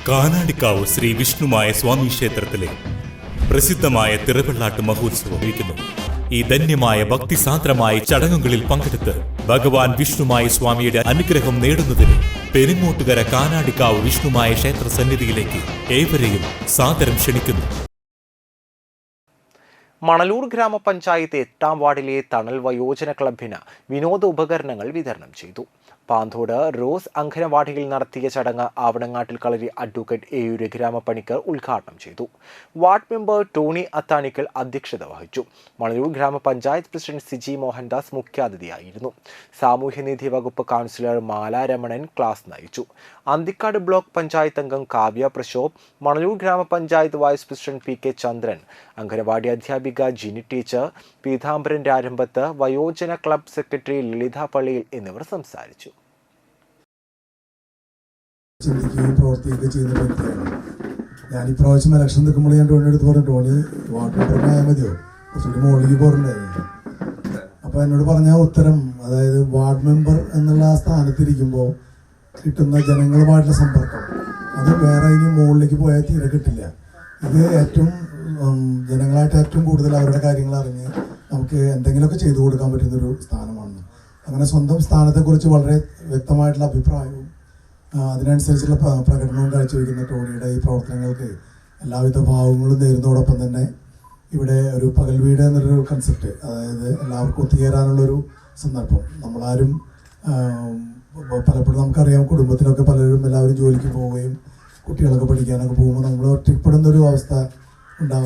കാനാടിക്കാവ് ശ്രീ വിഷ്ണുമായ സ്വാമി ക്ഷേത്രത്തിലെ പ്രസിദ്ധമായ തിറവെള്ളാട്ട് മഹോത്സവം ഇരിക്കുന്നു. ഈ ധന്യമായ ഭക്തിസാന്ദ്രമായ ചടങ്ങുകളിൽ പങ്കെടുത്ത് ഭഗവാൻ വിഷ്ണുമായ സ്വാമിയുടെ അനുഗ്രഹം നേടുന്നതിന് പെരിങ്ങോട്ടുകര കാനാടിക്കാവ് വിഷ്ണുമായ ക്ഷേത്ര സന്നിധിയിലേക്ക് ഏവരെയും സാദരം ക്ഷണിക്കുന്നു. മണലൂർ ഗ്രാമപഞ്ചായത്ത് 8ാം വാർഡിലെ തണൽ വയോജന ക്ലബിന് വിനോദ ഉപകരണങ്ങൾ വിതരണം ചെയ്തു. പാന്തോട് റോസ് അംഗനവാടിയിൽ നടത്തിയ ചടങ്ങ് ആവണങ്ങാട്ടിൽ കളരി അഡ്വക്കേറ്റ് എ. ഗ്രാമപണിക്കർ ഉദ്ഘാടനം ചെയ്തു. വാർഡ് മെമ്പർ ടോണി അത്താണിക്കൽ അധ്യക്ഷത വഹിച്ചു. മണലൂർ ഗ്രാമപഞ്ചായത്ത് പ്രസിഡന്റ് സിജി മോഹൻദാസ് മുഖ്യാതിഥിയായിരുന്നു. സാമൂഹ്യനീതി വകുപ്പ് കൗൺസിലർ മാല രമണൻ ക്ലാസ് നയിച്ചു. അന്തിക്കാട് ബ്ലോക്ക് പഞ്ചായത്ത് അംഗം കാവ്യ പ്രശോഭ്, മണലൂർ ഗ്രാമപഞ്ചായത്ത് വൈസ് പ്രസിഡന്റ് പി. കെ. ചന്ദ്രൻ, അംഗനവാടി അധ്യാപിക ജിനി ടീച്ചർ, പീതാംബരൻ രാരമ്പത്ത്, വയോജന ക്ലബ് സെക്രട്ടറി ലളിത പള്ളിയിൽ എന്നിവർ സംസാരിച്ചു. ചിന്തിക്കുകയും പ്രവർത്തിക്കുകയും ചെയ്യുന്ന വ്യക്തിയാണ് ഞാൻ. ഇപ്രാവശ്യം ഇലക്ഷൻ നിൽക്കുമ്പോൾ ഞാൻ ടോണിയുടെ അടുത്ത് പറഞ്ഞു, ടോണി വാർഡ് മെമ്പറിനായാൽ മതിയോ, കുറച്ചുകൂടി മുകളിലേക്ക് പോരണ്ടായിരുന്നു. അപ്പോൾ എന്നോട് പറഞ്ഞ ഉത്തരം, അതായത് വാർഡ് മെമ്പർ എന്നുള്ള ആ സ്ഥാനത്തിരിക്കുമ്പോൾ കിട്ടുന്ന ജനങ്ങളുമായിട്ടുള്ള സമ്പർക്കം അത് വേറെ ഇനി മുകളിലേക്ക് പോയാൽ തീരെ കിട്ടില്ല. ഇത് ഏറ്റവും ജനങ്ങളായിട്ട് ഏറ്റവും കൂടുതൽ അവരുടെ കാര്യങ്ങൾ അറിഞ്ഞ് നമുക്ക് എന്തെങ്കിലുമൊക്കെ ചെയ്തു കൊടുക്കാൻ പറ്റുന്നൊരു സ്ഥാനമാണ്. അങ്ങനെ സ്വന്തം സ്ഥാനത്തെക്കുറിച്ച് വളരെ വ്യക്തമായിട്ടുള്ള അഭിപ്രായവും അതിനനുസരിച്ചുള്ള പ്രകടനവും കാഴ്ചവെക്കുന്ന ടോണിയുടെ ഈ പ്രവർത്തനങ്ങൾക്ക് എല്ലാവിധ ഭാവങ്ങളും നേരുന്നതോടൊപ്പം തന്നെ ഇവിടെ ഒരു പകൽ വീട് എന്നൊരു കൺസെപ്റ്റ്, അതായത് എല്ലാവർക്കും ഒത്തുചേരാനുള്ളൊരു സന്ദർഭം. നമ്മളാരും പലപ്പോഴും നമുക്കറിയാം, കുടുംബത്തിലൊക്കെ പലരും എല്ലാവരും ജോലിക്ക് പോവുകയും കുട്ടികളൊക്കെ പഠിക്കാനൊക്കെ പോകുമ്പോൾ നമ്മൾ ഒറ്റപ്പെടുന്നൊരു അവസ്ഥ ഉണ്ടാകാം.